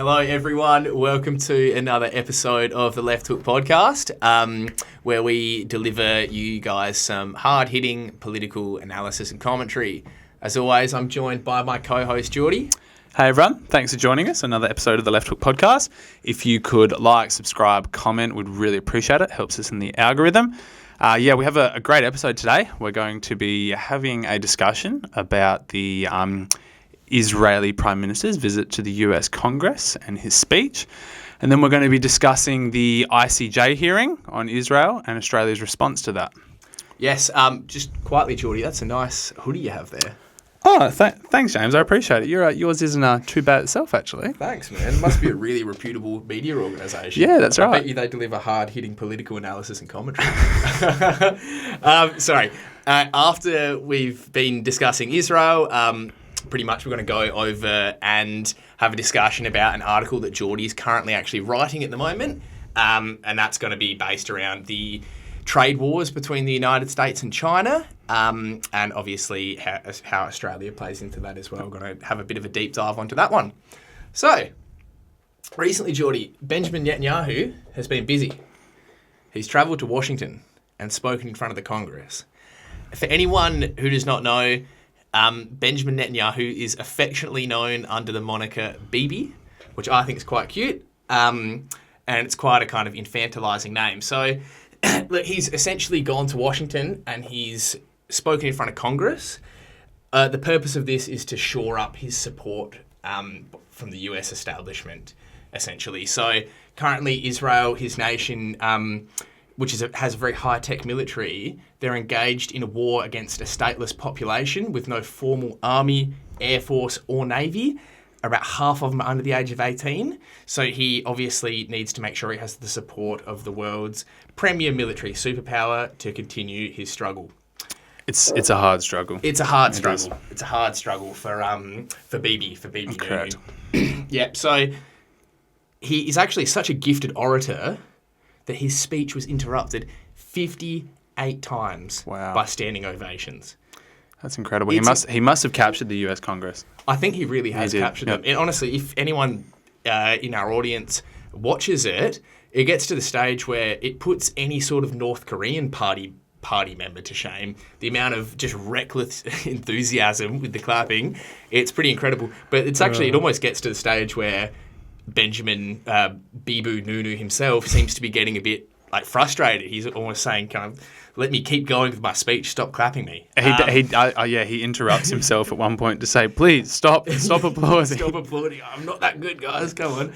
Hello, everyone. Welcome to another episode of the Left Hook podcast, where we deliver you guys some hard-hitting political analysis and commentary. As always, I'm joined by my co-host, Jordie. Hey everyone, thanks for joining us. Another episode of the Left Hook podcast. If you could like, subscribe, comment, we'd really appreciate it. Helps us in the algorithm. We have a great episode today. We're going to be having a discussion about the Israeli Prime Minister's visit to the US Congress and his speech. And then we're going to be discussing the ICJ hearing on Israel and Australia's response to that. Yes, just quietly, Jordie, that's a nice hoodie you have there. Oh, thanks, James. I appreciate it. Yours isn't too bad itself, actually. Thanks, man. It must be a really reputable media organisation. Yeah, that's right. I bet you they deliver hard-hitting political analysis and commentary. After we've been discussing Israel, pretty much we're going to go over and have a discussion about an article that Jordie is currently actually writing at the moment, and that's going to be based around the trade wars between the United States and China, and obviously how Australia plays into that as well. We're going to have a bit of a deep dive onto that one. So, recently, Jordie, Benjamin Netanyahu has been busy. He's travelled to Washington and spoken in front of the Congress. For anyone who does not know, Benjamin Netanyahu is affectionately known under the moniker Bibi, which I think is quite cute, and it's quite a kind of infantilizing name. So, look, he's essentially gone to Washington and he's spoken in front of Congress. The purpose of this is to shore up his support from the US establishment, essentially. So currently Israel, his nation, which has a very high-tech military, they're engaged in a war against a stateless population with no formal army, air force or navy. About half of them are under the age of 18. So he obviously needs to make sure he has the support of the world's premier military superpower to continue his struggle. It's a hard struggle. It's a hard struggle. It's a hard struggle for Bibi. Correct. Yep. So he is actually such a gifted orator that his speech was interrupted 58 times by standing ovations. That's incredible. He must have captured the US Congress. I think he really has captured them. And honestly, if anyone in our audience watches it, it gets to the stage where it puts any sort of North Korean party member to shame. The amount of just reckless enthusiasm with the clapping, it's pretty incredible. But it's actually, it almost gets to the stage where Benjamin Bibu Nunu himself seems to be getting a bit frustrated. He's almost saying kind of, let me keep going with my speech, stop clapping me. He interrupts himself at one point to say, please, stop applauding. Stop applauding. I'm not that good, guys. Come on.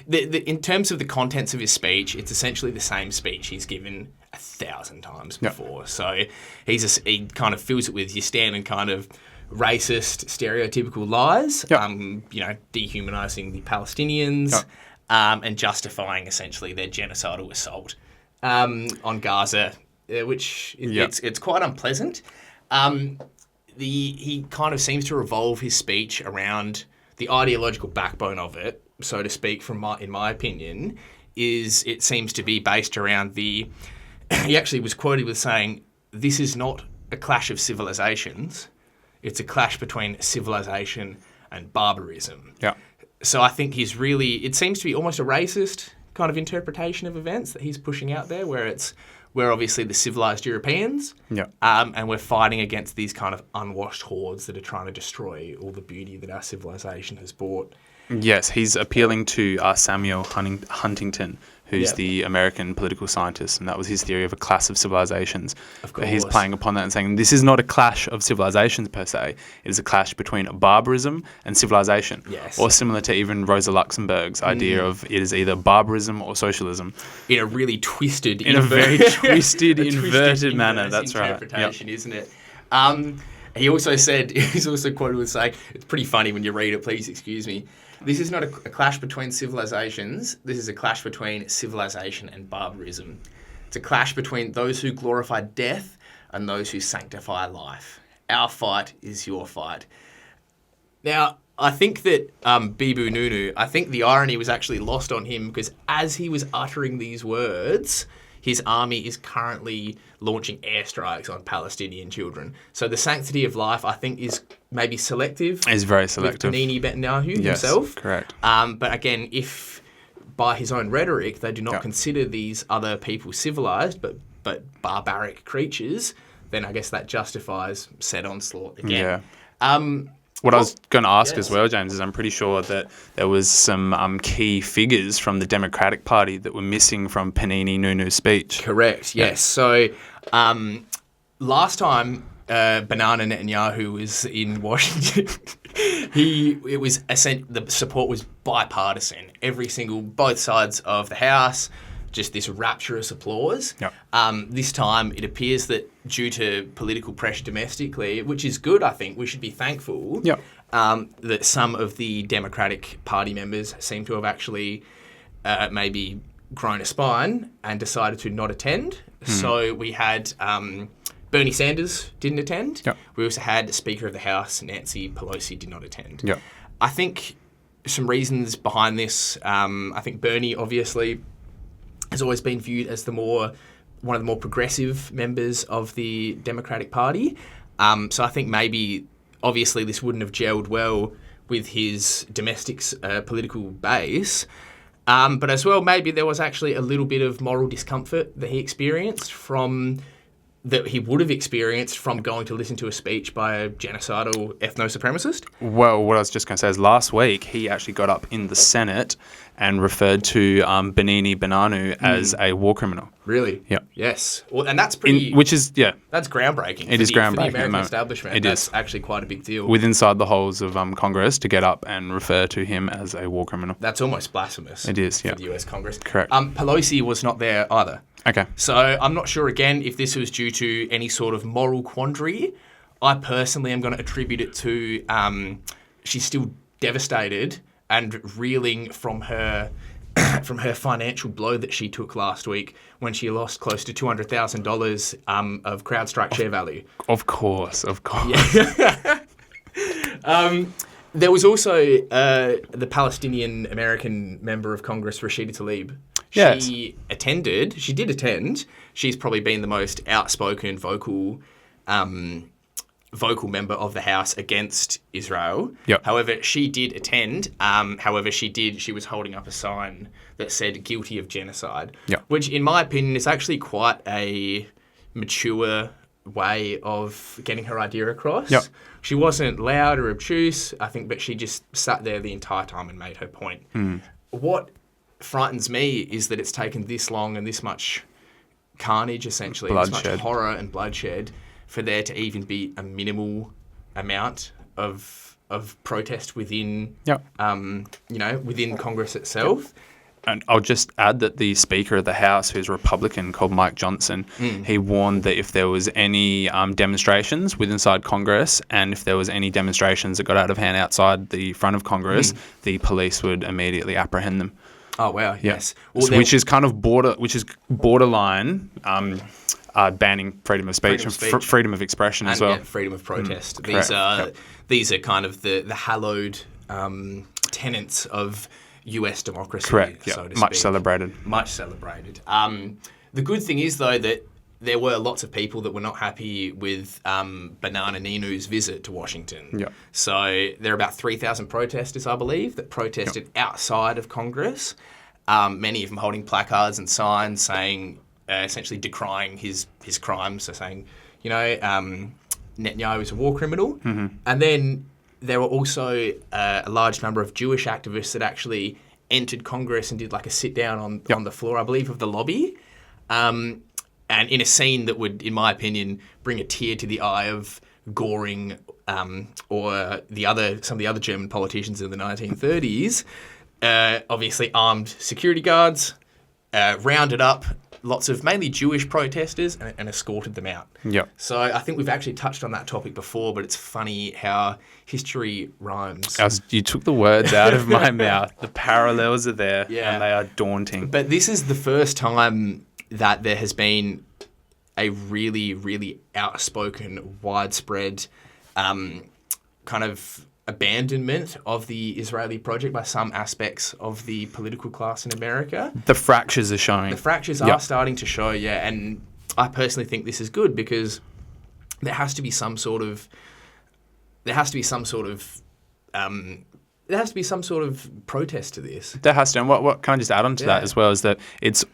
In terms of the contents of his speech, it's essentially the same speech he's given 1,000 times before. Yep. So he kind of fills it with your standard kind of racist, stereotypical lies, dehumanising the Palestinians, and justifying essentially their genocidal assault on Gaza, which it's quite unpleasant. He kind of seems to revolve his speech around the ideological backbone of it, so to speak, in my opinion, it seems to be based around he actually was quoted with saying, "This is not a clash of civilizations. It's a clash between civilization and barbarism." Yeah. So I think it seems to be almost a racist kind of interpretation of events that he's pushing out there, where we're obviously the civilized Europeans, and we're fighting against these kind of unwashed hordes that are trying to destroy all the beauty that our civilization has brought. Yes, he's appealing to Samuel Huntington, who's the American political scientist, and that was his theory of a clash of civilizations. Of course. But he's playing upon that and saying this is not a clash of civilizations per se. It is a clash between barbarism and civilization. Yes. Or similar to even Rosa Luxemburg's idea of it is either barbarism or socialism. In a really twisted... In a very twisted, inverted manner. That's right. Interpretation, isn't it? He also said, he's also quoted with saying, it's pretty funny when you read it, please excuse me, this is not a clash between civilizations, this is a clash between civilization and barbarism. It's a clash between those who glorify death and those who sanctify life. Our fight is your fight. Now, I think that Bibu Nunu, I think the irony was actually lost on him because as he was uttering these words, his army is currently launching airstrikes on Palestinian children. So the sanctity of life, I think, is maybe selective. Is very selective. With Benjamin Netanyahu Yes, himself. correct. But again, if by his own rhetoric they do not Yep. consider these other people civilized but barbaric creatures, then I guess that justifies said onslaught again. Yeah. What I was going to ask as yes. well, James, is I'm pretty sure that there was some key figures from the Democratic Party that were missing from Panini Nunu's speech. Correct, yes. So last time Banana Netanyahu was in Washington, the support was bipartisan. Both sides of the House, just this rapturous applause. Yep. This time it appears that due to political pressure domestically, which is good, I think, we should be thankful, Yep. that some of the Democratic Party members seem to have actually maybe grown a spine and decided to not attend. So we had Bernie Sanders didn't attend. Yep. We also had Speaker of the House, Nancy Pelosi, did not attend. Yep. I think some reasons behind this, I think Bernie obviously has always been viewed as one of the more progressive members of the Democratic Party. So I think maybe, obviously, this wouldn't have gelled well with his domestic political base. But as well, maybe there was actually a little bit of moral discomfort that he would have experienced from going to listen to a speech by a genocidal ethno-supremacist. Well, what I was just going to say is last week he actually got up in the Senate and referred to Benini Benanu as a war criminal. Really? Yeah. Yes. Well, and that's pretty... That's groundbreaking. It is groundbreaking For the at the American moment. establishment. That's actually quite a big deal. With inside the halls of Congress to get up and refer to him as a war criminal. That's almost blasphemous. It is, yeah. For the US Congress. Correct. Pelosi was not there either. Okay. So I'm not sure, again, if this was due to any sort of moral quandary. I personally am going to attribute it to she's still devastated and reeling from her financial blow that she took last week when she lost close to $200,000 of CrowdStrike share value. Of course. Yeah. There was also the Palestinian American member of Congress, Rashida Tlaib. Yes. She did attend. She's probably been the most outspoken, vocal member of the House against Israel. Yep. However, she did attend. She was holding up a sign that said guilty of genocide, Yep. which in my opinion is actually quite a mature way of getting her idea across. Yep. She wasn't loud or obtuse, I think, but she just sat there the entire time and made her point. What frightens me is that it's taken this long and this much carnage, essentially, this much horror and bloodshed for there to even be a minimal amount of protest within, within Congress itself. And I'll just add that the Speaker of the House, who's a Republican called Mike Johnson, he warned that if there was any demonstrations inside Congress and if there was any demonstrations that got out of hand outside the front of Congress, the police would immediately apprehend them. Oh wow! Yes, well, which is kind of borderline banning freedom of speech and freedom of expression as well. Yeah, freedom of protest. Correct. These are kind of the hallowed tenets of US democracy. Correct. So to speak. Much celebrated. Much celebrated. The good thing is though that there were lots of people that were not happy with Banana Ninu's visit to Washington. Yep. So there are about 3,000 protesters, I believe, that protested outside of Congress, many of them holding placards and signs saying, essentially decrying his crimes, so saying, Netanyahu is a war criminal. And then there were also a large number of Jewish activists that actually entered Congress and did like a sit-down on the floor, I believe, of the lobby. And in a scene that would, in my opinion, bring a tear to the eye of Goring or some of the other German politicians in the 1930s, obviously armed security guards rounded up lots of mainly Jewish protesters and escorted them out. Yep. So I think we've actually touched on that topic before, but it's funny how history rhymes. You took the words out of my mouth. The parallels are there, Yeah. and they are daunting. But this is the first time that there has been a really, really outspoken, widespread kind of abandonment of the Israeli project by some aspects of the political class in America. The fractures are showing. The fractures are starting to show, and I personally think this is good because there has to be some sort of protest to this. There has to. And what can I just add on to that as well is that it's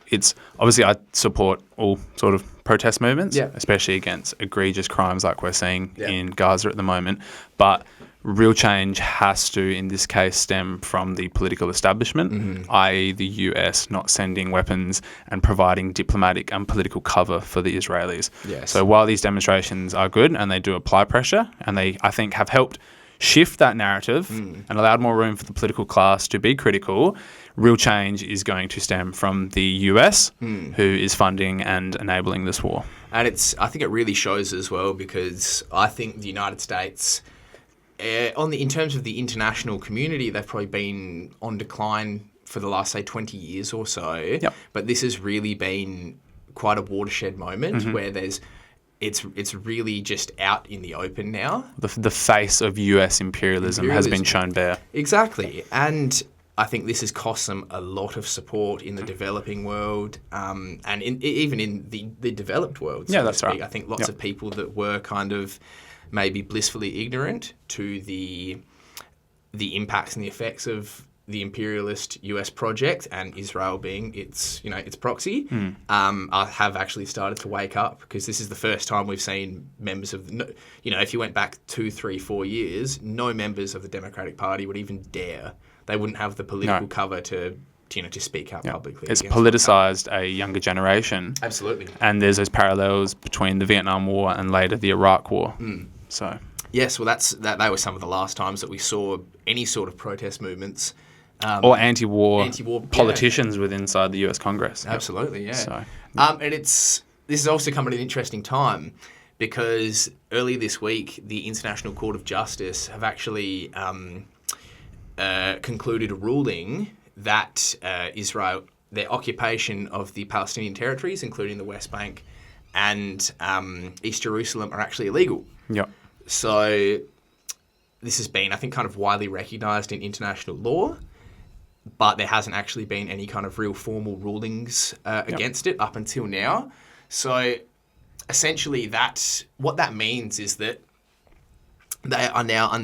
obviously I support all sort of protest movements, especially against egregious crimes like we're seeing in Gaza at the moment. But real change has to, in this case, stem from the political establishment, i.e. the US not sending weapons and providing diplomatic and political cover for the Israelis. Yes. So while these demonstrations are good and they do apply pressure, and they, I think, have helped shift that narrative and allowed more room for the political class to be critical, real change is going to stem from the US, who is funding and enabling this war. And I think it really shows as well, because I think the United States, in terms of the international community, they've probably been on decline for the last, say, 20 years or so. Yep. But this has really been quite a watershed moment where it's really just out in the open now. The face of US imperialism has been shown bare. Exactly. And I think this has cost them a lot of support in the developing world, and even in the developed world. So that's right. I think lots of people that were kind of maybe blissfully ignorant to the impacts and the effects of the imperialist US project and Israel being its proxy, have actually started to wake up, because this is the first time we've seen members of, if you went back 2, 3, 4 years, no members of the Democratic Party would even dare. They wouldn't have the political cover to speak out publicly. It's politicised a younger generation. Absolutely. And there's those parallels between the Vietnam War and later the Iraq War. So yes, well, that was some of the last times that we saw any sort of protest movements. Or anti-war politicians within inside the US Congress. Absolutely, yeah. So, and this is also come at an interesting time, because earlier this week, the International Court of Justice have actually concluded a ruling that Israel, their occupation of the Palestinian territories, including the West Bank and East Jerusalem, are actually illegal. Yeah. So this has been, I think, kind of widely recognised in international law, but there hasn't actually been any kind of real formal rulings against it up until now. So essentially what that means is that they are now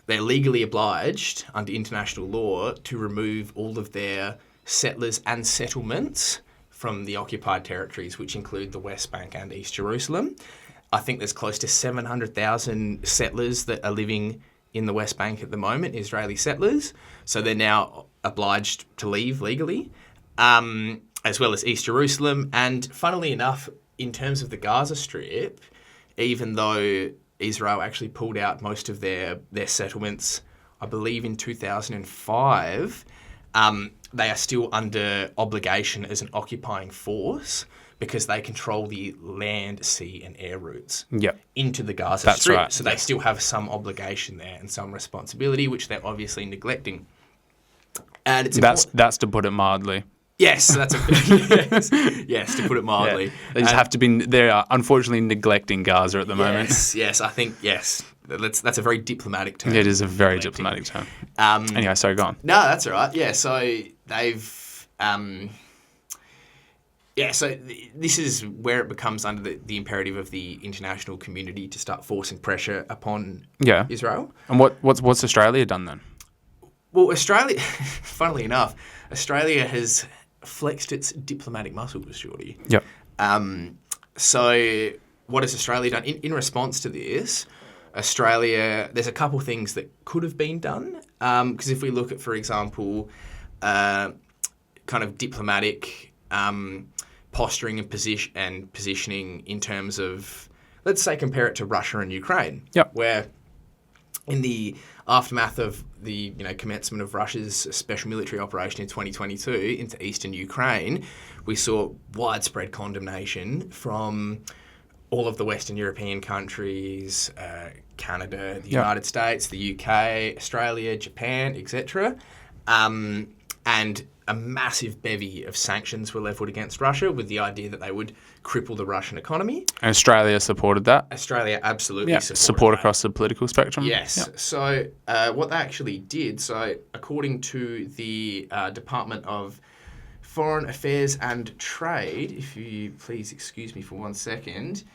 they're legally obliged under international law to remove all of their settlers and settlements from the occupied territories, which include the West Bank and East Jerusalem. I think there's close to 700,000 settlers that are living in the West Bank at the moment, Israeli settlers. So they're now obliged to leave legally, as well as East Jerusalem. And funnily enough, in terms of the Gaza Strip, even though Israel actually pulled out most of their settlements, I believe in 2005, they are still under obligation as an occupying force, because they control the land, sea and air routes into the Gaza Strip. Right. So they still have some obligation there and some responsibility, which they're obviously neglecting. And it's that's to put it mildly. Yes, that's yes, to put it mildly. Yeah. They just have to be. They are unfortunately neglecting Gaza at the moment. Yes, I think that's a very diplomatic term. It is a very diplomatic term. Anyway, sorry, go on. No, that's all right. Yeah, so they've. So this is where it becomes under the imperative of the international community to start forcing pressure upon Israel. And what's Australia done then? Well, Australia, funnily enough, Australia has flexed its diplomatic muscles, Jordie. Yep. So what has Australia done? In response to this, there's a couple things that could have been done. Because if we look at, for example, kind of diplomatic posturing and positioning in terms of, let's say, compare it to Russia and Ukraine, where in the aftermath of the commencement of Russia's special military operation in 2022 into eastern Ukraine, we saw widespread condemnation from all of the Western European countries, Canada, the United States, the UK, Australia, Japan, etc. and a massive bevy of sanctions were levelled against Russia with the idea that they would cripple the Russian economy. And Australia supported that. Australia absolutely supported support that. across the political spectrum. Yes. Yep. So what they actually did, so according to the Department of Foreign Affairs and Trade, if you please excuse me for 1 second,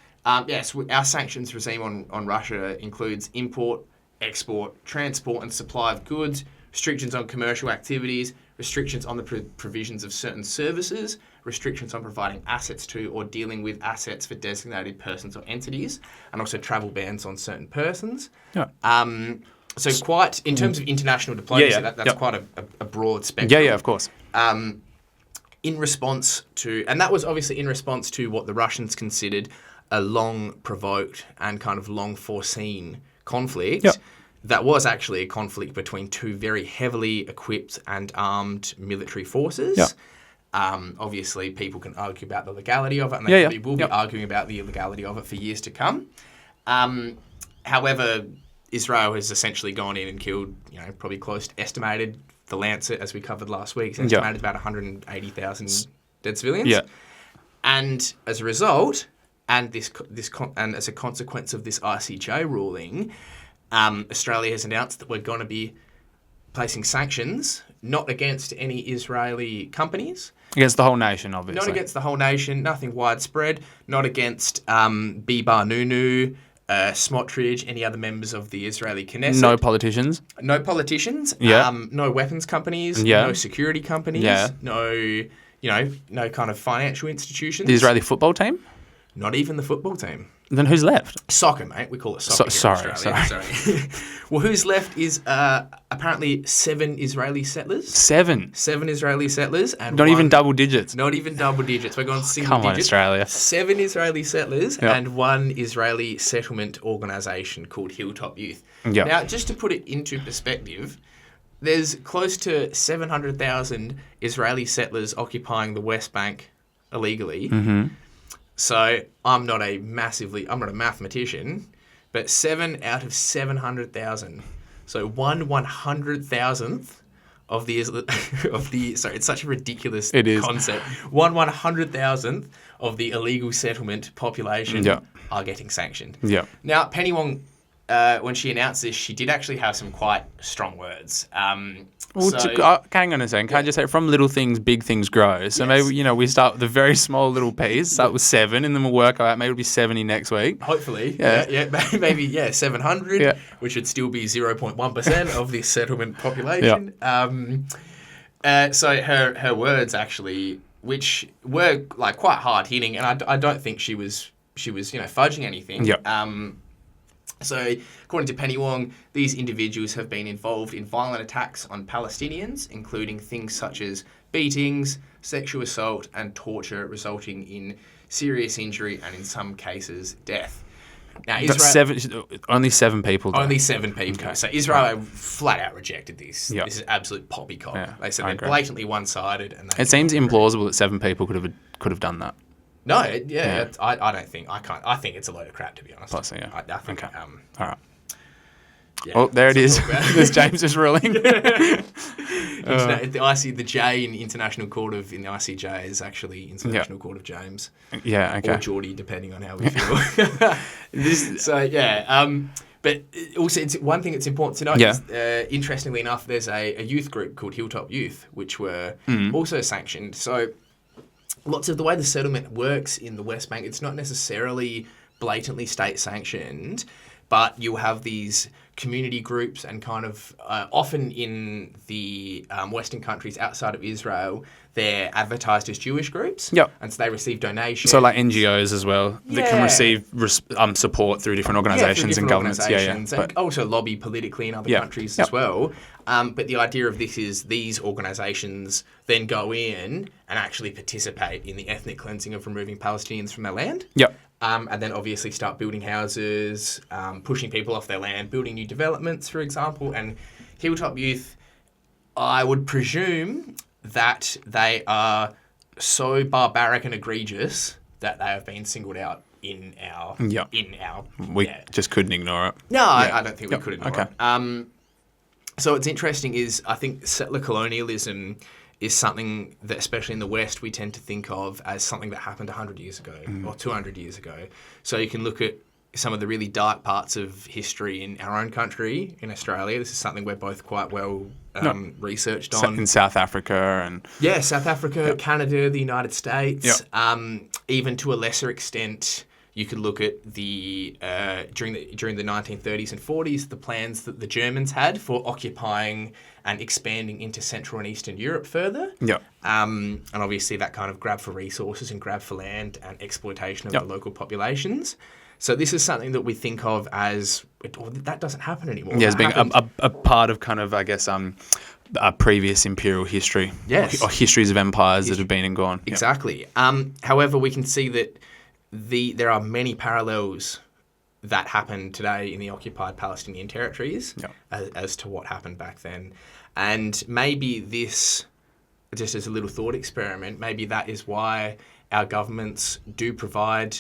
yes, our sanctions regime on Russia includes import, export, transport and supply of goods, restrictions on commercial activities, restrictions on the provisions of certain services, restrictions on providing assets to or dealing with assets for designated persons or entities, and also travel bans on certain persons. Yeah. So quite, in terms of international diplomacy, that's quite a broad spectrum. Yeah, of course. In response to, and that was obviously in response to what the Russians considered a long-provoked and kind of long-foreseen conflict. Yep. That was actually a conflict between two very heavily equipped and armed military forces. Yep. Obviously, people can argue about the legality of it, and they will be Yep. arguing about the illegality of it for years to come. However, Israel has essentially gone in and killed, probably close to estimated, the Lancet, as we covered last week, is estimated about 180,000 dead civilians. Yeah. And as a result, and as a consequence of this ICJ ruling, Australia has announced that we're going to be placing sanctions, not against any Israeli companies. Against the whole nation, obviously. Not against the whole nation, nothing widespread. Not against Bibi, Smotrich, any other members of the Israeli Knesset. No politicians. No politicians. Yeah. No weapons companies. Yeah. No security companies. Yeah. No, no kind of financial institutions. The Israeli football team? Not even the football team. Then who's left? Soccer, mate. We call it soccer here in Australia. Well, who's left is apparently 7 Israeli settlers. 7. 7 Israeli settlers. And Not even double digits. Not even double digits. We're going single Come digits. on, Australia. 7 Israeli settlers Yep. and 1 Israeli settlement organisation called Hilltop Youth. Yep. Now, just to put it into perspective, there's close to 700,000 Israeli settlers occupying the West Bank illegally. Mm-hmm. So I'm not a mathematician, but 7 out of 700,000. So 1/100,000th of the sorry, it's such a ridiculous concept. 1/100,000th of the illegal settlement population are getting sanctioned. Yeah. Now, Penny Wong, when she announced this, she did actually have some quite strong words. Hang on a second. Can I just say, from little things, big things grow. So maybe, we start with a very small little piece, start with 7, and then we'll work out, maybe it'll be 70 next week. Hopefully. Yeah. Maybe 700, which would still be 0.1% of the settlement population. Yeah. So her words, actually, which were like quite hard-hitting, and I don't think she was fudging anything. Yeah. So, according to Penny Wong, these individuals have been involved in violent attacks on Palestinians, including things such as beatings, sexual assault, and torture, resulting in serious injury and, in some cases, death. Now, only 7 people. Though. Only 7 people. Okay. So Israel flat out rejected this. Yep. This is absolute poppycock. Yeah, they said they're blatantly one-sided. And it seems implausible that 7 people could have done that. No, I don't think I think it's a load of crap, to be honest. Possibly, yeah. I think. Okay. All right. Yeah, well, there it is. There's James's ruling. The J in International Court of in the ICJ is actually International Court of James. Yeah. Okay. Or Jordie, depending on how we feel. But also, it's one thing that's important to note is, interestingly enough, there's a youth group called Hilltop Youth, which were also sanctioned. So. Lots of the way the settlement works in the West Bank, it's not necessarily blatantly state-sanctioned, but you have these community groups and kind of often in the Western countries outside of Israel, they're advertised as Jewish groups. Yep. And so they receive donations. So like NGOs as well that can receive support through different organisations and governments. And also lobby politically in other countries as well. But the idea of this is these organisations then go in and actually participate in the ethnic cleansing of removing Palestinians from their land. Yep. And then obviously start building houses, pushing people off their land, building new developments, for example. And Hilltop Youth, I would presume that they are so barbaric and egregious that they have been singled out in our... We just couldn't ignore it. No, I don't think we could ignore it. So what's interesting is I think settler colonialism is something that, especially in the West, we tend to think of as something that happened 100 years ago or 200 years ago. So you can look at some of the really dark parts of history in our own country, in Australia. This is something we're both quite well researched on. In South Africa and... Yeah, South Africa, Canada, the United States. Yep. Even to a lesser extent, you could look at the during the 1930s and 40s, the plans that the Germans had for occupying and expanding into Central and Eastern Europe further. Yeah. And obviously that kind of grab for resources and grab for land and exploitation of the local populations. So this is something that we think of as, that doesn't happen anymore. Yeah, as being a part of kind of, I guess, a previous imperial history. Yes. Or histories of empires that have been and gone. Exactly. However, we can see that there are many parallels that happen today in the occupied Palestinian territories as to what happened back then. And maybe this, just as a little thought experiment, maybe that is why our governments do provide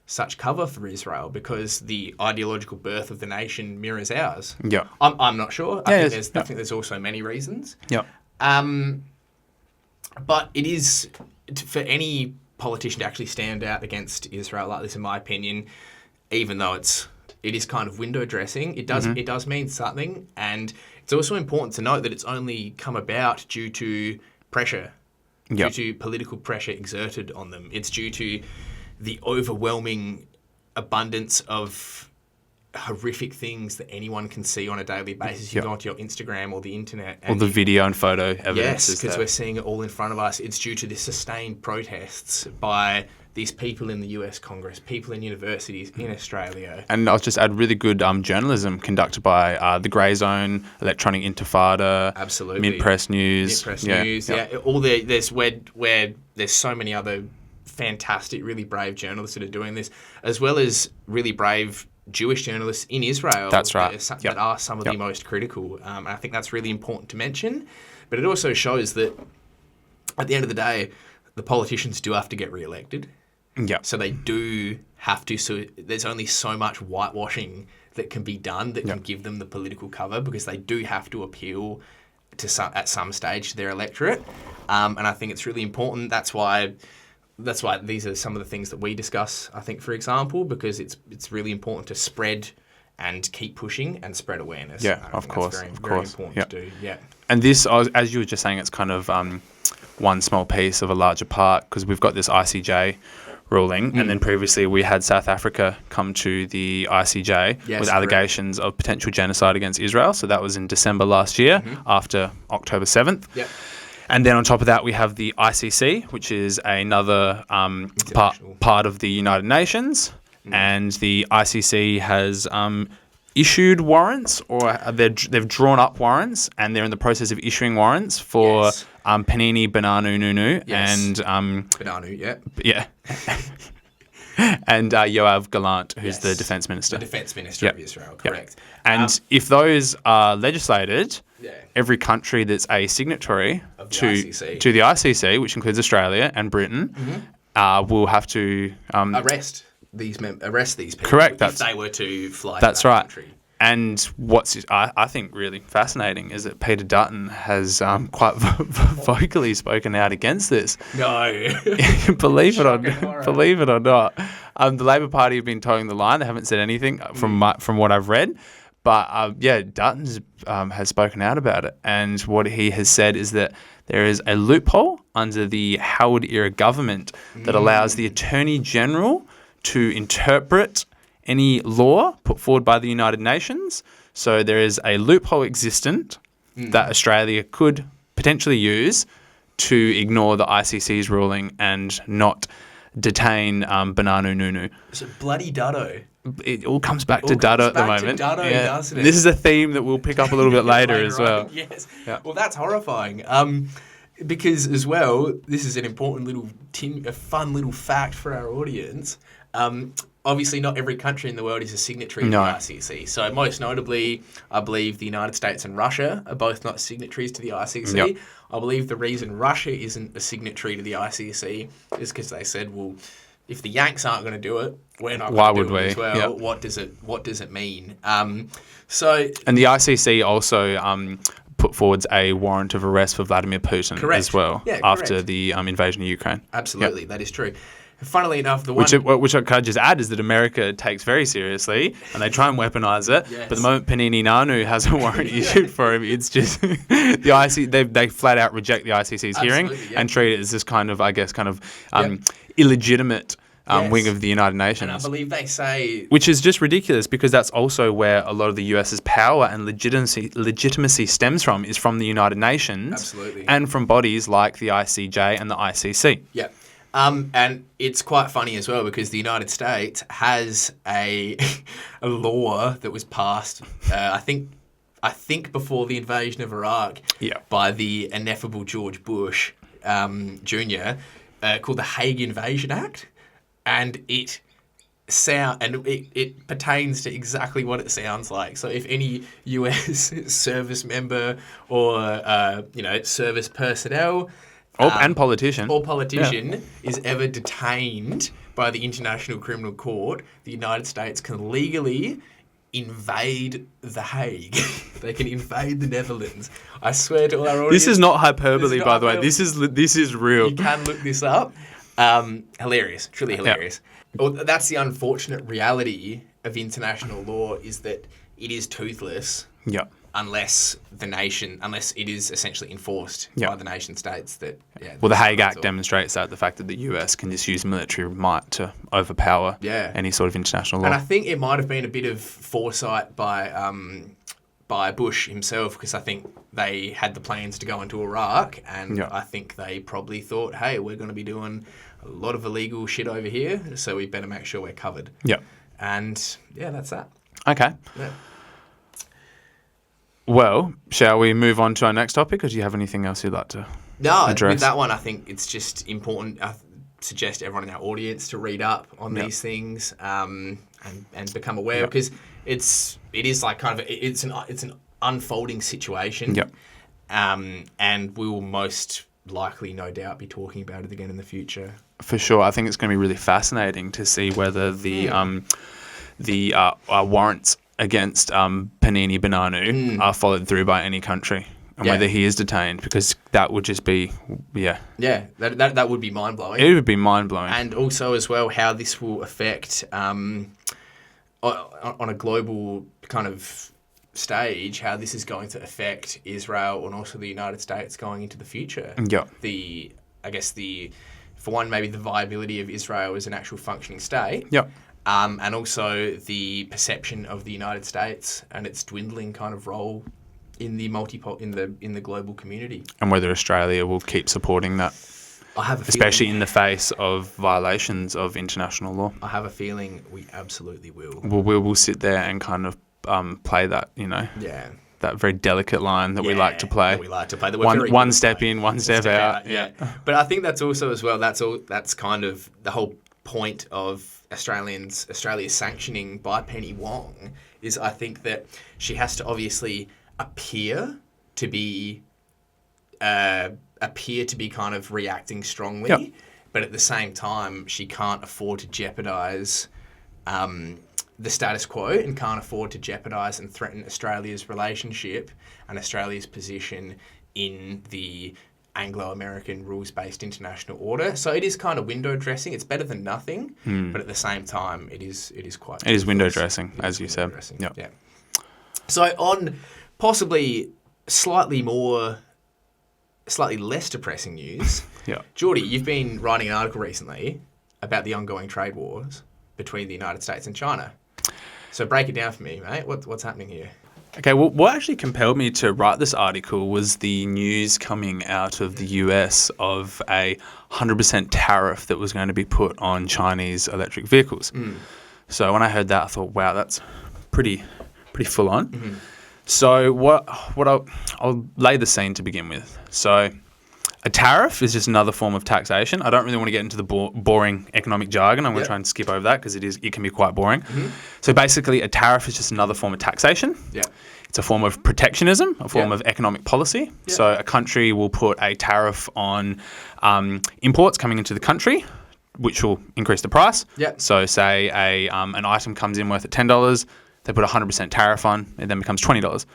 such cover for Israel, because the ideological birth of the nation mirrors ours. Yeah. I'm not sure. I think there's also many reasons. Yeah. But it is, for any politician to actually stand out against Israel like this, in my opinion, even though it is kind of window dressing, it does mean something. And it's also important to note that it's only come about due to pressure, due to political pressure exerted on them. It's due to the overwhelming abundance of horrific things that anyone can see on a daily basis. You go onto your Instagram or the internet. Or the video and photo evidence. Yes, because we're seeing it all in front of us. It's due to the sustained protests by these people in the US Congress, people in universities in Australia. And I'll just add really good journalism conducted by the Grey Zone, Electronic Intifada, absolutely, Mint Press News. All there's where there's so many other fantastic, really brave journalists that are doing this, as well as really brave Jewish journalists in Israel. That's right. That are some of the most critical. And I think that's really important to mention. But it also shows that at the end of the day, the politicians do have to get re-elected. Yeah. So they do have to. So there's only so much whitewashing that can be done that can give them the political cover, because they do have to appeal to at some stage to their electorate. And I think it's really important. That's why these are some of the things that we discuss, I think, for example, because it's really important to spread and keep pushing and spread awareness. Yeah, of course. That's very important to do, yeah. And this, as you were just saying, it's kind of one small piece of a larger part, because we've got this ICJ ruling, and then previously we had South Africa come to the ICJ with allegations of potential genocide against Israel. So that was in December last year, after October 7th. Yep. And then on top of that, we have the ICC, which is another part of the United Nations. And the ICC has issued warrants, or they've drawn up warrants, and they're in the process of issuing warrants for Panini Benanu Nunu and... Benanu, Yeah. And Yoav Gallant, who's the defense minister. The defense minister of Israel, correct. And if those are legislated, every country that's a signatory to the ICC, which includes Australia and Britain, will have to arrest these people. Correct. If they were to fly that's to that right. country. And what's I think really fascinating is that Peter Dutton has quite vocally spoken out against this. No, believe it or not, the Labor Party have been towing the line. They haven't said anything from what I've read, but Dutton has spoken out about it. And what he has said is that there is a loophole under the Howard era government that allows the Attorney General to interpret any law put forward by the United Nations. So there is a loophole existent that Australia could potentially use to ignore the ICC's ruling and not detain Benanu Nunu. So bloody Dutto. It all comes back to Dutto at the moment. Doesn't it? This is a theme that we'll pick up a little bit later as well. Yes. Yeah. Well, that's horrifying. Because as well, this is an important little a fun little fact for our audience. Obviously, not every country in the world is a signatory to the ICC. So most notably, I believe the United States and Russia are both not signatories to the ICC. Yep. I believe the reason Russia isn't a signatory to the ICC is because they said, well, if the Yanks aren't going to do it, we're not Why going to would do it we? as well. Yeah. What does it mean? So And the ICC also put forwards a warrant of arrest for Vladimir Putin Correct. as well Yeah, after correct. the invasion of Ukraine. absolutely, that is true. Funnily enough, the Which one I can just add is that America takes very seriously and they try and weaponize it. Yes. But the moment Panini Nanu has a warrant issued for him, it's just the ICC. They flat out reject the ICC's hearing Absolutely, yeah. and treat it as this kind of illegitimate Yes. wing of the United Nations. and I believe they say Which is just ridiculous because that's also where a lot of the US's power and legitimacy stems from, is from the United Nations. Absolutely. And from bodies like the ICJ and the ICC. yeah. And it's quite funny as well because the United States has a law that was passed, I think before the invasion of Iraq, Yeah. by the ineffable George Bush Jr., called the Hague Invasion Act, and it pertains to exactly what it sounds like. So if any US service member or service personnel And politician. or politician is ever detained by the International Criminal Court, the United States can legally invade The Hague. They can invade the Netherlands. I swear to all our audience. This is not hyperbole, This is not by the way. hyperbole. This is real. You can look this up. Hilarious. Truly hilarious. Well, that's the unfortunate reality of international law, is that it is toothless Yeah. unless it is essentially enforced Yeah. by the nation states. Well, the Hague Act demonstrates that, the fact that the US can just use military might to overpower Yeah. any sort of international law. And I think it might have been a bit of foresight by Bush himself, because I think they had the plans to go into Iraq, and Yeah. I think they probably thought, hey, we're going to be doing a lot of illegal shit over here, so we better make sure we're covered. Yeah. And yeah, that's that. Okay. Yeah. Well, shall we move on to our next topic, or do you have anything else you'd like to No, address? with that one, I think it's just important. I suggest everyone in our audience to read up on Yeah. these things and become aware, Yeah. because it is like kind of it's an unfolding situation. Yeah. And we will most likely, no doubt, be talking about it again in the future. For sure. I think it's going to be really fascinating to see whether the warrants against Panini Benanu are followed through by any country, and Yeah. whether he is detained, because that would just be, Yeah, that would be mind blowing. it would be mind-blowing. And also as well how this will affect on a global kind of stage, how this is going to affect Israel and also the United States going into the future. Yeah. For one, maybe the viability of Israel as an actual functioning state. Yep. And also the perception of the United States and its dwindling kind of role in the in the global community. And whether Australia will keep supporting that, I have a especially feeling, in the face of violations of international law. I have a feeling we absolutely will. Well, we will sit there and kind of play that, Yeah. that very delicate line that we like to play. That we like to play. That we're very One good at step playing. in, one step out. Yeah. But I think that's also as well. That's kind of the whole point of Australia's sanctioning by Penny Wong, is I think that she has to obviously appear to be kind of reacting strongly, Yep. but at the same time she can't afford to jeopardise the status quo, and can't afford to jeopardise and threaten Australia's relationship and Australia's position in the Anglo-American rules-based international order. So it is kind of window dressing. It's better than nothing, but at the same time, it is quite. It is window toothless. dressing, It as is you window said. dressing, Yep. Yeah. So on possibly slightly less depressing news, Yeah. Jordie, you've been writing an article recently about the ongoing trade wars between the United States and China. So break it down for me, mate. What's happening here? Okay, well, what actually compelled me to write this article was the news coming out of the US of a 100% tariff that was going to be put on Chinese electric vehicles. So when I heard that, I thought, wow, that's pretty full on. So I'll lay the scene to begin with. So a tariff is just another form of taxation. I don't really want to get into the boring economic jargon. I'm going to try and skip over that because it can be quite boring. So basically, a tariff is just another form of taxation. Yeah. It's a form of protectionism, a form of economic policy. Yeah. So a country will put a tariff on imports coming into the country, which will increase the price. Yep. So say an item comes in worth at $10, they put a 100% tariff on, it then becomes $20.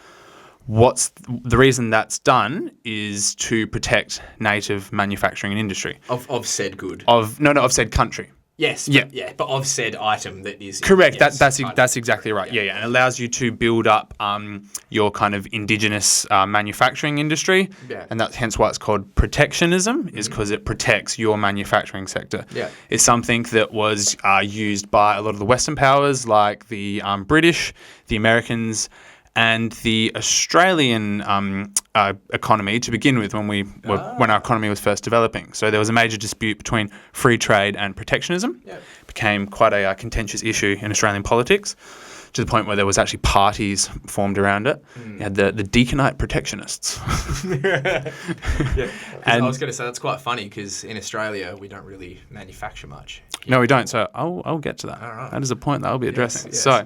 What's the reason that's done is to protect native manufacturing and industry. Of said good. Of said country. Yes. But of said item that is... Correct. Yes, That's exactly right. Yeah. And it allows you to build up your kind of indigenous manufacturing industry. Yeah. And that's hence why it's called protectionism, is because it protects your manufacturing sector. Yeah. It's something that was used by a lot of the Western powers, like the British, the Americans, and the Australian economy to begin with when our economy was first developing. So there was a major dispute between free trade and protectionism. Yeah. It became quite a contentious issue in Australian politics, to the point where there was actually parties formed around it. You had the Deaconite protectionists. I was going to say, that's quite funny because in Australia we don't really manufacture much. No, we don't. So I'll get to that. All right. That is a point that I'll be addressing. Yes. So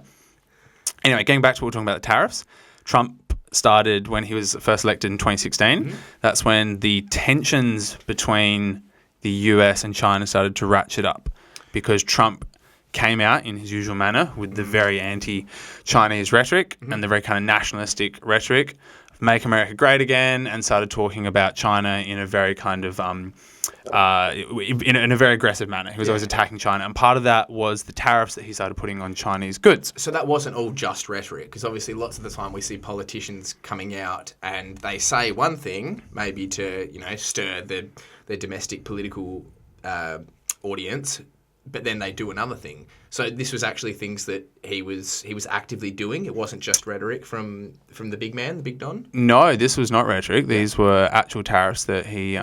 anyway, getting back to what we're talking about, the tariffs. Trump started when he was first elected in 2016. That's when the tensions between the US and China started to ratchet up, because Trump came out in his usual manner with the very anti-Chinese rhetoric and the very kind of nationalistic rhetoric of Make America Great Again, and started talking about China in a very kind of in a very aggressive manner. He was always attacking China, and part of that was the tariffs that he started putting on Chinese goods. So that wasn't all just rhetoric, because obviously lots of the time we see politicians coming out and they say one thing, maybe to stir their domestic political audience, but then they do another thing. So this was actually things that he was actively doing. It wasn't just rhetoric from the big man, the big Don. No, this was not rhetoric. These were actual tariffs that he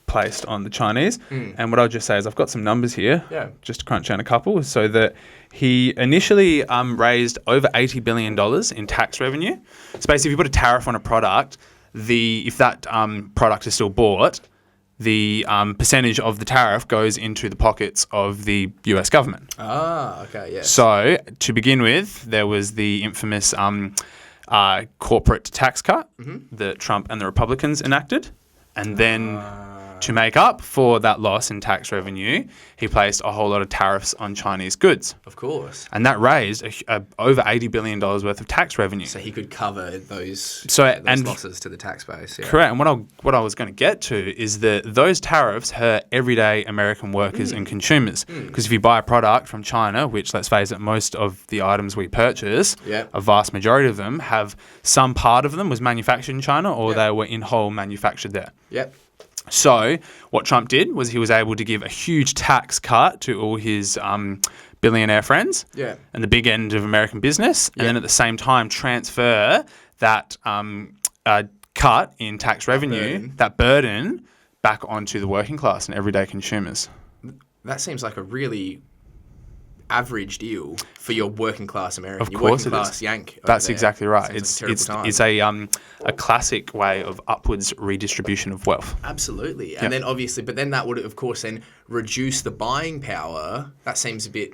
placed on the Chinese. And what I'll just say is I've got some numbers here, just to crunch down a couple, so that he initially raised over $80 billion in tax revenue. So basically, if you put a tariff on a product, if that product is still bought, the percentage of the tariff goes into the pockets of the US government. Ah, okay, yeah. So to begin with, there was the infamous corporate tax cut that Trump and the Republicans enacted. And then to make up for that loss in tax revenue, he placed a whole lot of tariffs on Chinese goods. Of course. And that raised over $80 billion worth of tax revenue. So he could cover those losses to the tax base. Yeah. Correct. And what I was going to get to is that those tariffs hurt everyday American workers and consumers. Because if you buy a product from China, which, let's face it, most of the items we purchase, a vast majority of them, have some part of them was manufactured in China, or they were in whole manufactured there. Yep. So what Trump did was he was able to give a huge tax cut to all his billionaire friends and the big end of American business, and then at the same time transfer that cut in tax revenue, that burden, back onto the working class and everyday consumers. That seems like a really average deal for your working class American. Of course, working class Yank. That's exactly right. It's a classic way of upwards redistribution of wealth. Absolutely, and then obviously, but then that would of course then reduce the buying power. That seems a bit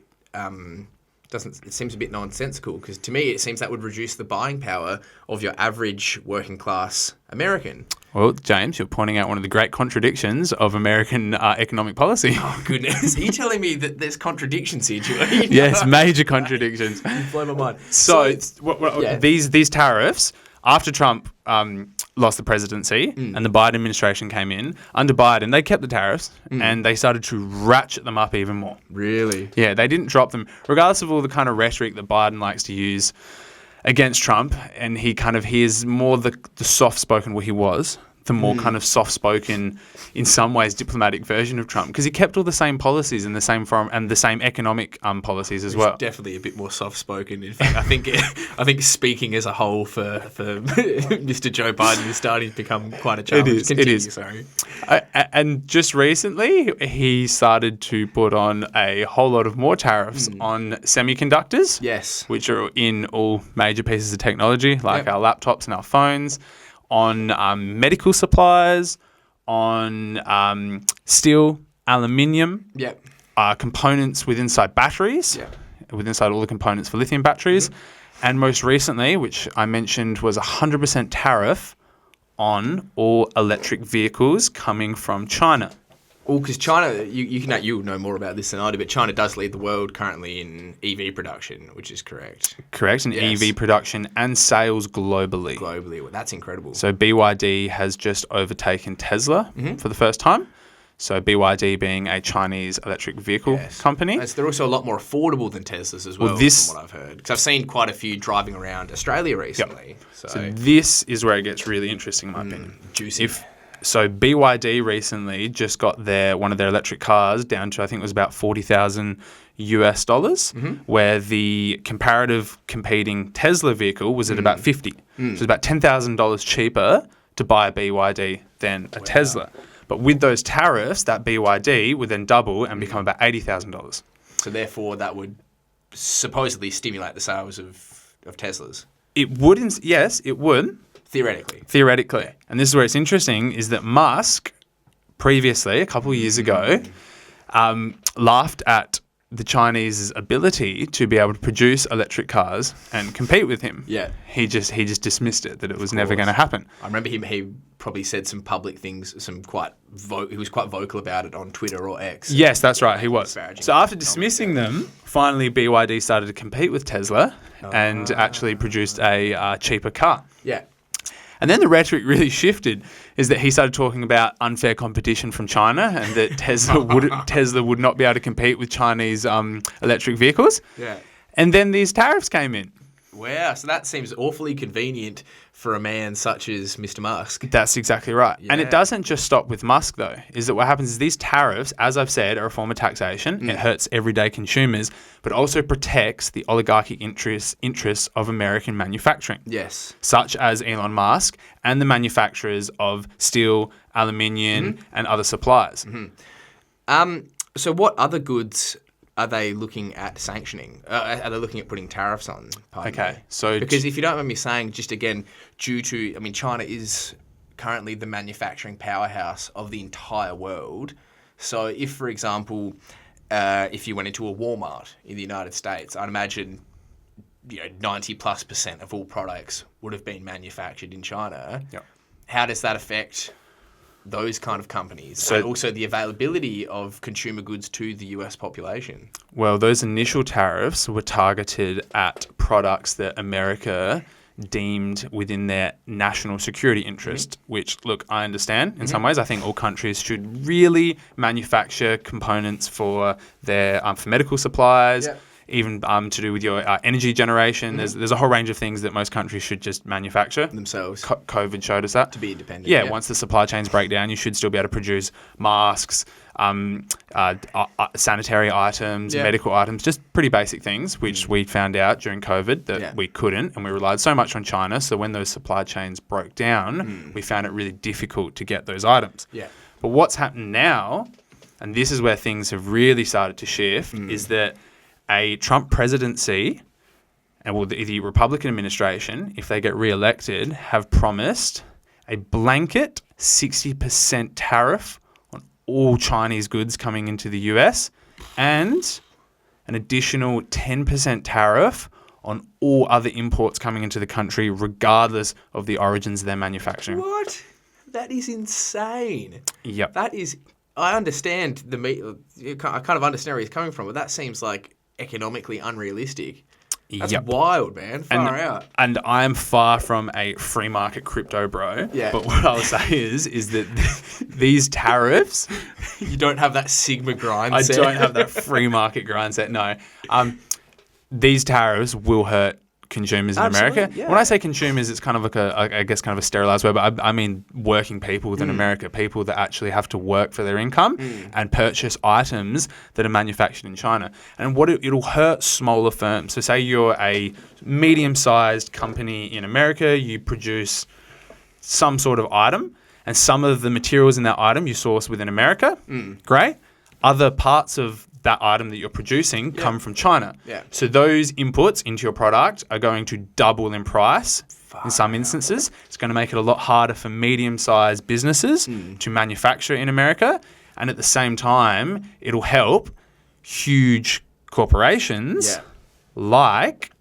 it seems a bit nonsensical, because to me it seems that would reduce the buying power of your average working class American. Well, James, you're pointing out one of the great contradictions of American economic policy. Oh, goodness. Are you telling me that there's contradictions here, Jordie? Yes, major contradictions. You blow my mind. So these tariffs, after Trump lost the presidency and the Biden administration came in, under Biden, they kept the tariffs and they started to ratchet them up even more. Really? Yeah, they didn't drop them, regardless of all the kind of rhetoric that Biden likes to use against Trump, and he is more the soft-spoken, he was the more kind of soft-spoken, in some ways diplomatic version of Trump, because he kept all the same policies and the same foreign and the same economic policies as well. Definitely a bit more soft-spoken. In fact, I think speaking as a whole for Mr. Joe Biden is starting to become quite a challenge. It is. Sorry. And just recently, he started to put on a whole lot of more tariffs on semiconductors. Yes. Which are in all major pieces of technology, like our laptops and our phones, on medical supplies, on steel, aluminium, components inside batteries, inside all the components for lithium batteries, and most recently, which I mentioned, was 100% tariff on all electric vehicles coming from China. Well, because China, you'll know more about this than I do, but China does lead the world currently in EV production, which is correct. Correct, in Yes. EV production and sales globally. Globally, well, that's incredible. So BYD has just overtaken Tesla for the first time. So BYD being a Chinese electric vehicle company. Yes, they're also a lot more affordable than Teslas as well, from what I've heard. Because I've seen quite a few driving around Australia recently. Yep. So this is where it gets really interesting, in my opinion. Juicy. So BYD recently just got one of their electric cars down to, I think it was about $40,000 US, where the comparative competing Tesla vehicle was at about 50. So it's about $10,000 cheaper to buy a BYD than a Tesla. But with those tariffs, that BYD would then double and become about $80,000. So therefore, that would supposedly stimulate the sales of Teslas. It wouldn't. Yes, it would. Theoretically. And this is where it's interesting, is that Musk previously, a couple of years ago, laughed at the Chinese ability to be able to produce electric cars and compete with him. Yeah. He just dismissed it, that it was never going to happen. I remember he probably said some public things, he was quite vocal about it on Twitter or X. Yes, that's right, he was. So after dismissing them, finally BYD started to compete with Tesla and actually produced a cheaper car. Yeah. And then the rhetoric really shifted, is that he started talking about unfair competition from China and that Tesla would not be able to compete with Chinese electric vehicles. Yeah. And then these tariffs came in. Wow, so that seems awfully convenient for a man such as Mr. Musk. That's exactly right. Yeah. And it doesn't just stop with Musk, though. Is that what happens is these tariffs, as I've said, are a form of taxation. It hurts everyday consumers, but also protects the oligarchic interests of American manufacturing. Yes. Such as Elon Musk and the manufacturers of steel, aluminium, and other suppliers. So what other goods are they looking at sanctioning? Are they looking at putting tariffs on? So because if you don't mind me saying, just again, China is currently the manufacturing powerhouse of the entire world. So if, for example, if you went into a Walmart in the United States, I'd imagine 90+% of all products would have been manufactured in China. Yep. How does that affect those kind of companies, and also the availability of consumer goods to the US population? Well, those initial tariffs were targeted at products that America deemed within their national security interest, which, look, I understand in some ways. I think all countries should really manufacture components for their for medical supplies. Yeah. Even to do with your energy generation. There's a whole range of things that most countries should just manufacture themselves. COVID showed us that. To be independent. Yeah, once the supply chains break down, you should still be able to produce masks, sanitary items, medical items, just pretty basic things, which we found out during COVID that we couldn't, and we relied so much on China. So when those supply chains broke down, we found it really difficult to get those items. Yeah. But what's happened now, and this is where things have really started to shift, is that a Trump presidency and the Republican administration, if they get re-elected, have promised a blanket 60% tariff on all Chinese goods coming into the US and an additional 10% tariff on all other imports coming into the country, regardless of the origins of their manufacturing. What? That is insane. Yep. That is... I understand I kind of understand where he's coming from, but that seems like economically unrealistic. That's wild, man. Far out. And I am far from a free market crypto bro. Yeah. But what I'll say is that these tariffs... You don't have that Sigma grind I set. don't have that free market grind set, no. These tariffs will hurt consumers in America. Yeah. When I say consumers, it's kind of like a sterilized word, but I mean working people within America, people that actually have to work for their income and purchase items that are manufactured in China. And what it'll hurt smaller firms. So say you're a medium-sized company in America, you produce some sort of item, and some of the materials in that item you source within America. Great. Other parts of that item that you're producing come from China. Yeah. So those inputs into your product are going to double in price in some instances. It's going to make it a lot harder for medium-sized businesses to manufacture in America. And at the same time, it'll help huge corporations like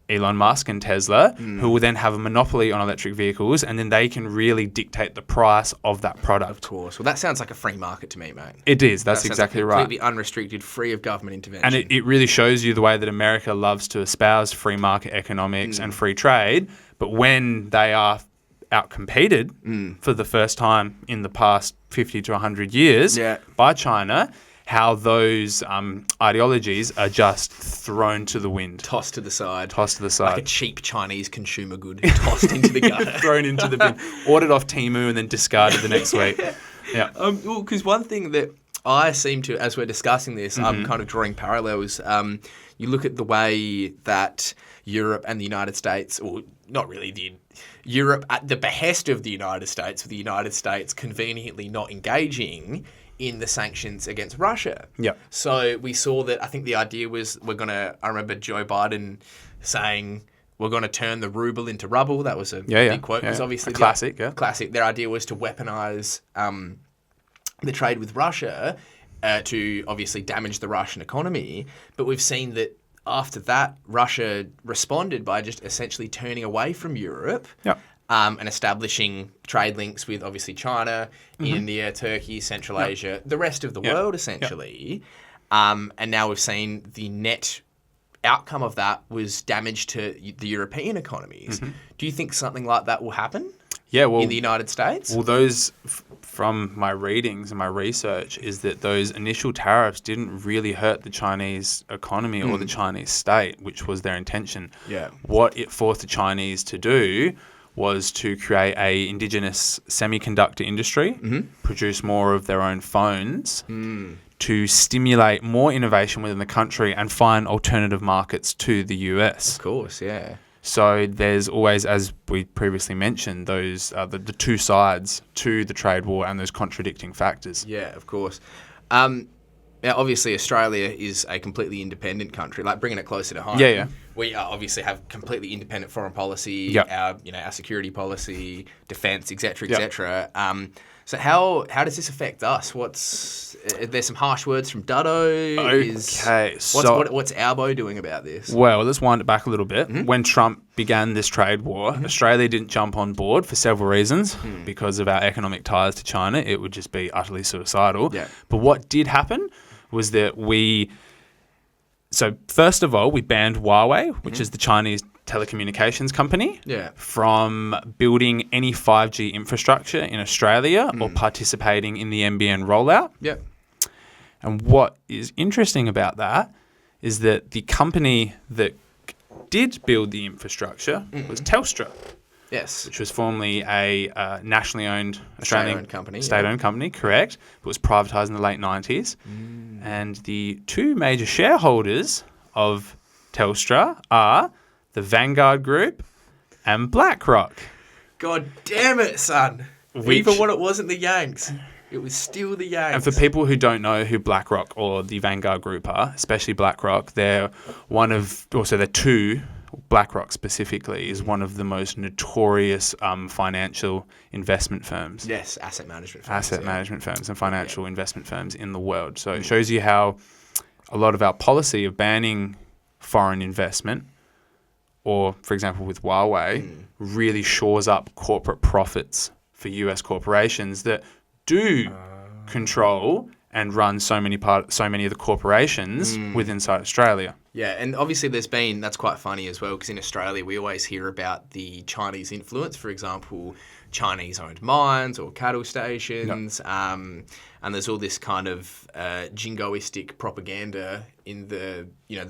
Elon Musk and Tesla, who will then have a monopoly on electric vehicles, and then they can really dictate the price of that product. Of course. Well, that sounds like a free market to me, mate. It is. That's That sounds exactly like right. completely unrestricted, free of government intervention. And it really shows you the way that America loves to espouse free market economics and free trade, but when they are outcompeted for the first time in the past 50 to 100 years by China, how those ideologies are just thrown to the wind. Tossed to the side. Like a cheap Chinese consumer good tossed into the gutter. Thrown into the bin. Ordered off Temu and then discarded the next week. Yeah. Well, because one thing that I seem to, as we're discussing this, I'm kind of drawing parallels. You look at the way that Europe and the United States, or not really Europe at the behest of the United States, with the United States conveniently not engaging in the sanctions against Russia. Yeah. So we saw that, I think the idea was I remember Joe Biden saying, we're going to turn the ruble into rubble. That was a big quote. It was obviously a classic, classic. Their idea was to weaponize the trade with Russia to obviously damage the Russian economy. But we've seen that after that, Russia responded by just essentially turning away from Europe. Yeah. And establishing trade links with obviously China, India, Turkey, Central Asia, the rest of the world essentially. And now we've seen the net outcome of that was damage to the European economies. Do you think something like that will happen? Yeah, well, in the United States? Well, those, from my readings and my research, is that those initial tariffs didn't really hurt the Chinese economy or the Chinese state, which was their intention. Yeah. What it forced the Chinese to do was to create a indigenous semiconductor industry, produce more of their own phones, to stimulate more innovation within the country and find alternative markets to the US. Of course, yeah. So there's always, as we previously mentioned, those the two sides to the trade war and those contradicting factors. Yeah, of course. Now, obviously, Australia is a completely independent country. Like bringing it closer to home. Yeah. We obviously have completely independent foreign policy, our security policy, defence, etc., etc. So how does this affect us? There's some harsh words from Dutto. Okay, What's Albo doing about this? Well, let's wind it back a little bit. When Trump began this trade war, Australia didn't jump on board for several reasons. Because of our economic ties to China, it would just be utterly suicidal. Yeah. But what did happen was that So first of all, we banned Huawei, which is the Chinese telecommunications company, from building any 5G infrastructure in Australia or participating in the NBN rollout. Yeah. And what is interesting about that is that the company that did build the infrastructure was Telstra. Yes. Which was formerly a nationally owned Australian state-owned company, correct, but was privatised in the late 90s. And the two major shareholders of Telstra are the Vanguard Group and BlackRock. God damn it, son. Even when it wasn't the Yanks, it was still the Yanks. And for people who don't know who BlackRock or the Vanguard Group are, especially BlackRock, they're two. BlackRock specifically is one of the most notorious financial investment firms. Yes, asset management firms And financial investment firms in the world. So it shows you how a lot of our policy of banning foreign investment, or for example with Huawei, really shores up corporate profits for US corporations that do control and run so many of the corporations within inside Australia. Yeah, and obviously that's quite funny as well, because in Australia we always hear about the Chinese influence, for example, Chinese-owned mines or cattle stations, and there's all this kind of jingoistic propaganda in the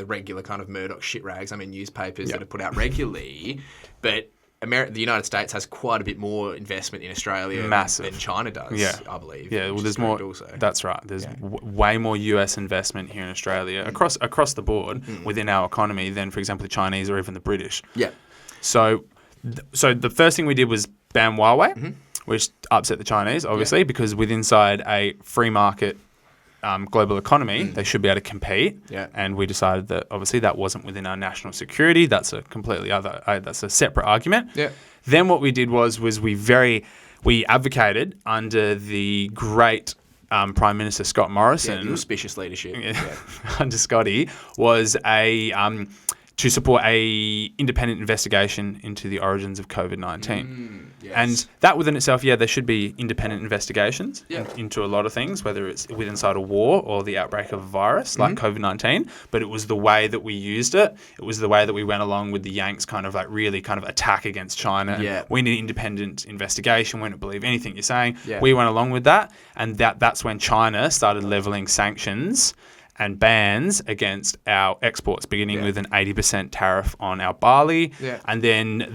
regular kind of Murdoch shit rags, newspapers that are put out regularly, but the United States has quite a bit more investment in Australia than China does, I believe. Yeah, well, there's more. Also. That's right. There's way more US investment here in Australia across the board within our economy than, for example, the Chinese or even the British. Yeah. So the first thing we did was ban Huawei, which upset the Chinese, obviously, because inside a free market global economy, they should be able to compete. Yeah. And we decided that obviously that wasn't within our national security. That's a completely that's a separate argument. Yeah. Then what we did was we advocated under the great Prime Minister Scott Morrison. Auspicious leadership. Under Scotty, was a to support a independent investigation into the origins of COVID-19. Yes. And that within itself, there should be independent investigations Yeah. into a lot of things, whether it's inside a war or the outbreak of a virus like COVID-19. But it was the way that we used it. It was the way that we went along with the Yanks kind of like really kind of attack against China. Yeah. We need independent investigation. We don't believe anything you're saying. Yeah. We went along with that. And that's when China started leveling sanctions and bans against our exports, beginning with an 80% tariff on our barley, and then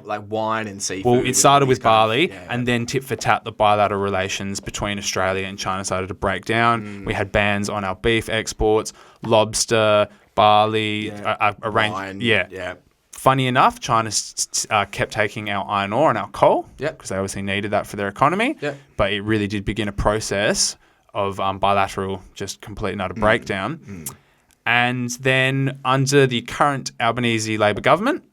like wine and seafood. Well, it started with barley, of, and then tit for tat, the bilateral relations between Australia and China started to break down. We had bans on our beef exports, lobster, barley, a range. Wine, Funny enough, China kept taking our iron ore and our coal because they obviously needed that for their economy. But it really did begin a process of bilateral, just complete and utter breakdown. And then under the current Albanese Labor government,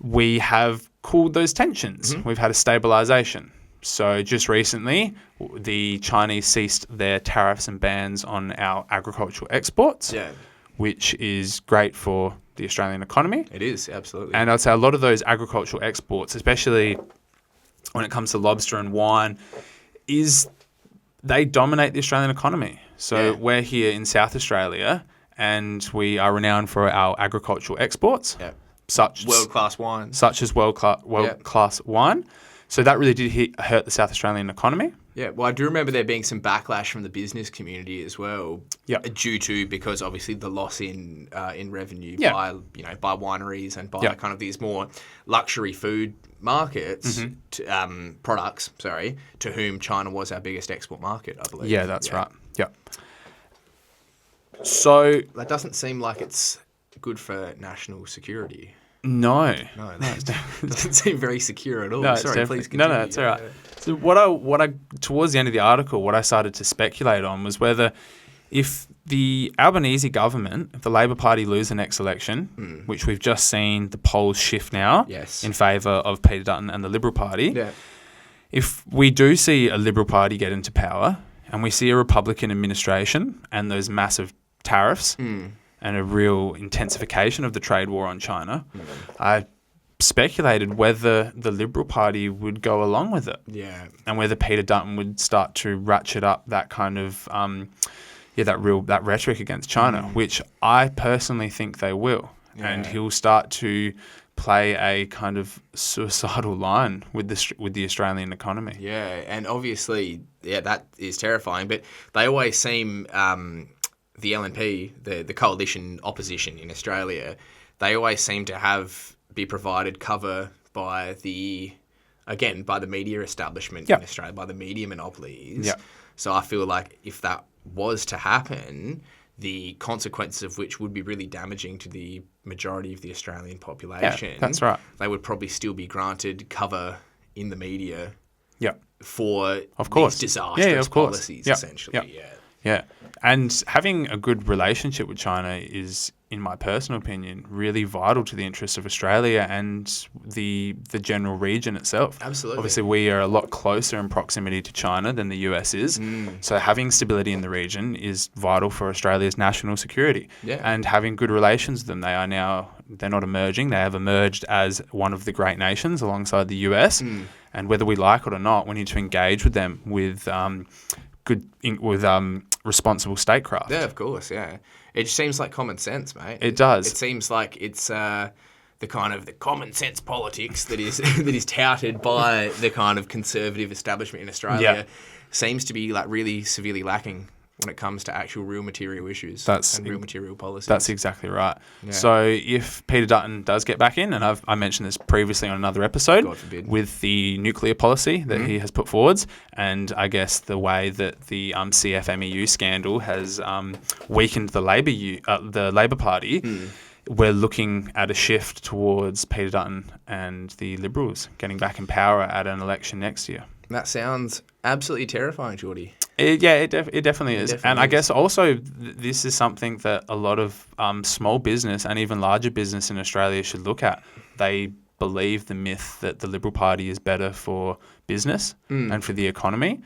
we have cooled those tensions. We've had a stabilisation. So just recently, the Chinese ceased their tariffs and bans on our agricultural exports, which is great for the Australian economy. It is, absolutely. And I'd say a lot of those agricultural exports, especially when it comes to lobster and wine, they dominate the Australian economy. So we're here in South Australia and we are renowned for our agricultural exports, such world-class wines. Such as world-class wine. So that really did hurt the South Australian economy. Yeah, well, I do remember there being some backlash from the business community as well, due to because obviously the loss in revenue by wineries and by kind of these more luxury food markets, products, to whom China was our biggest export market, I believe. Yeah, that's right. Yeah. So that doesn't seem like it's good for national security. No, it doesn't seem very secure at all. No, Sorry, please continue. No, it's all right. So what I towards the end of the article, what I started to speculate on was whether if the Albanese government, if the Labor Party lose the next election, which we've just seen the polls shift now in favour of Peter Dutton and the Liberal Party, if we do see a Liberal Party get into power and we see a Republican administration and those massive tariffs and a real intensification of the trade war on China, I speculated whether the Liberal Party would go along with it. Yeah. And whether Peter Dutton would start to ratchet up that kind of, that rhetoric against China, which I personally think they will. Yeah. And he'll start to play a kind of suicidal line with the Australian economy. Yeah, and obviously, that is terrifying, but they always seem... the LNP, the coalition opposition in Australia, they always seem to be provided cover by the media establishment in Australia, by the media monopolies. Yep. So I feel like if that was to happen, the consequences of which would be really damaging to the majority of the Australian population. Yeah, that's right. They would probably still be granted cover in the media for of course. these disastrous policies, essentially. Yeah. And having a good relationship with China is, in my personal opinion, really vital to the interests of Australia and the general region itself. Absolutely. Obviously, we are a lot closer in proximity to China than the US is. So having stability in the region is vital for Australia's national security. Yeah. And having good relations with them, they're not emerging. They have emerged as one of the great nations alongside the US. And whether we like it or not, we need to engage with them with responsible statecraft. Yeah, of course, yeah. It just seems like common sense, mate. It does. It seems like it's the kind of the common sense politics that is that is touted by the kind of conservative establishment in Australia seems to be like really severely lacking when it comes to actual real material issues and real material policies. That's exactly right. Yeah. So if Peter Dutton does get back in, and I mentioned this previously on another episode, God forbid, with the nuclear policy that he has put forwards, and I guess the way that the CFMEU scandal has weakened the Labor Party, we're looking at a shift towards Peter Dutton and the Liberals getting back in power at an election next year. That sounds absolutely terrifying, Jordie. It definitely is. I guess also this is something that a lot of small business and even larger business in Australia should look at. They believe the myth that the Liberal Party is better for business and for the economy,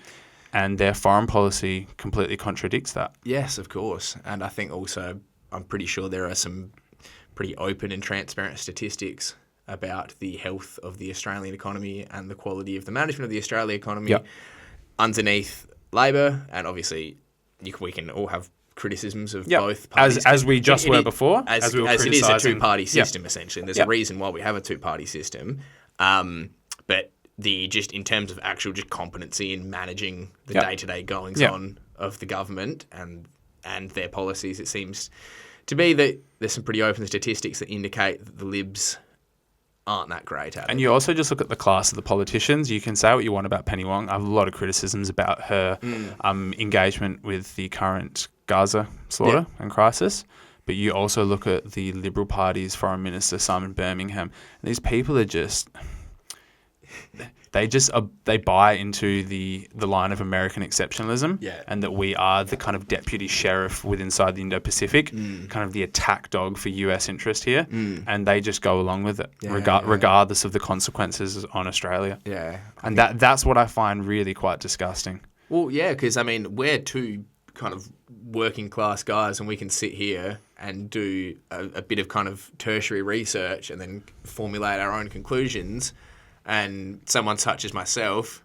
and their foreign policy completely contradicts that. Yes, of course. And I think also I'm pretty sure there are some pretty open and transparent statistics about the health of the Australian economy and the quality of the management of the Australian economy underneath Labor. And obviously, we can all have criticisms of both parties. As we just were before. As it is a two-party system, essentially. And there's a reason why we have a two-party system. But just in terms of actual just competency in managing the day-to-day goings-on of the government and their policies, it seems to be that there's some pretty open statistics that indicate that the Libs aren't that great at it. And you also just look at the class of the politicians. You can say what you want about Penny Wong. I have a lot of criticisms about her engagement with the current Gaza slaughter and crisis. But you also look at the Liberal Party's Foreign Minister, Simon Birmingham. And these people are just... They buy into the line of American exceptionalism and that we are the kind of deputy sheriff inside the Indo-Pacific, kind of the attack dog for US interest here, and they just go along with it, regardless of the consequences on Australia. Yeah. And that's what I find really quite disgusting. Well, yeah, because, I mean, we're two kind of working class guys and we can sit here and do a bit of kind of tertiary research and then formulate our own conclusions. And someone such as myself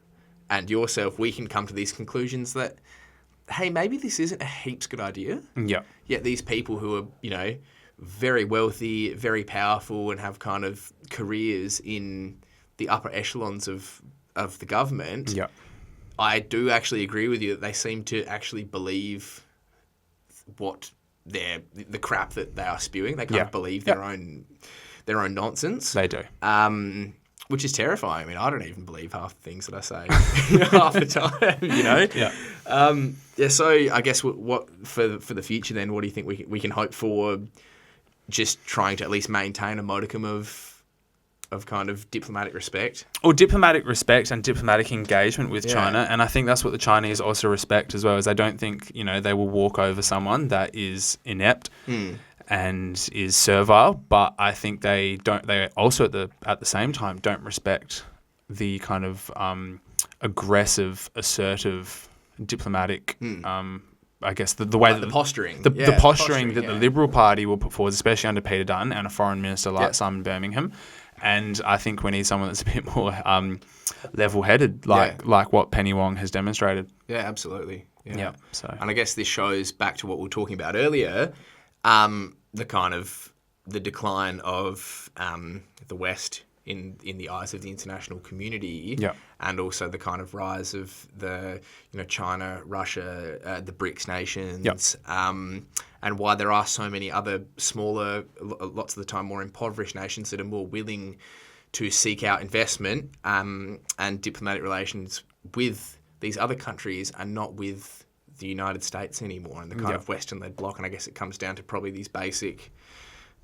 and yourself, we can come to these conclusions that, hey, maybe this isn't a heaps good idea. Yeah. Yet these people who are, very wealthy, very powerful and have kind of careers in the upper echelons of the government, I do actually agree with you that they seem to actually believe what the crap that they are spewing. They kind of believe their own nonsense. They do. Which is terrifying. I mean, I don't even believe half the things that I say half the time, Yeah. So I guess what for the future then, what do you think we can hope for? Just trying to at least maintain a modicum of kind of diplomatic respect? Or diplomatic respect and diplomatic engagement with China. And I think that's what the Chinese also respect as well, is I don't think, they will walk over someone that is inept. And is servile, but I think they also at the same time don't respect the kind of aggressive, assertive, diplomatic. I guess the way that the posturing, the posturing that the Liberal Party will put forward, especially under Peter Dutton and a foreign minister like Simon Birmingham. And I think we need someone that's a bit more level-headed, like what Penny Wong has demonstrated. Yeah, absolutely. Yeah. So, and I guess this shows back to what we were talking about earlier. The decline of the West in the eyes of the international community, and also the kind of rise of the China, Russia, the BRICS nations, and why there are so many other smaller, lots of the time more impoverished nations that are more willing to seek out investment and diplomatic relations with these other countries and not with the United States anymore and the kind of Western-led bloc. And I guess it comes down to probably these basic,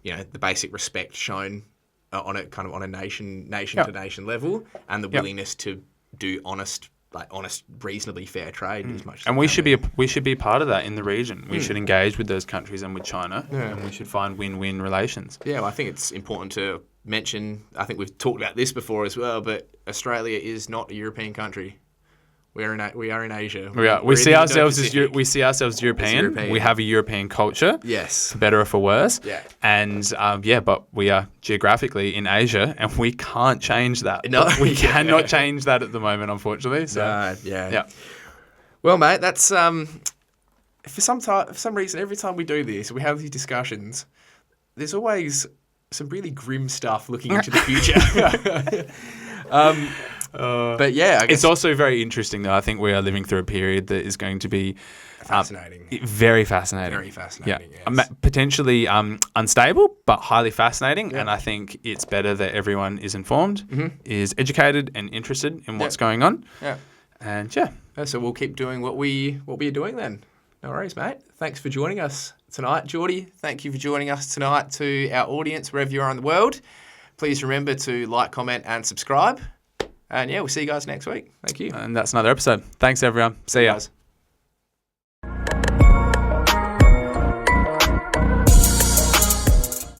the basic respect shown on a nation to nation level, and the willingness to do honest, reasonably fair trade as much. And we should be part of that in the region. We should engage with those countries and with China, and we should find win-win relations. Yeah, well, I think it's important to mention. I think we've talked about this before as well, but Australia is not a European country. We are in Asia. We see ourselves as European. We have a European culture. Yes. For better or for worse. Yeah. And but we are geographically in Asia, and we can't change that. No, we cannot change that at the moment, unfortunately. So yeah. Well, mate, that's for some reason every time we do this, we have these discussions. There's always some really grim stuff looking into the future. But yeah, I guess it's also very interesting, though. I think we are living through a period that is going to be fascinating. Very fascinating. Very fascinating, yes. Potentially unstable, but highly fascinating. Yeah. And I think it's better that everyone is informed, is educated and interested in what's going on. Yeah. And so we'll keep doing what we are doing then. No worries, mate. Thanks for joining us tonight, Jordie. Thank you for joining us tonight to our audience, wherever you are in the world. Please remember to like, comment, and subscribe. And we'll see you guys next week. Thank you. And that's another episode. Thanks, everyone. See ya. Guys.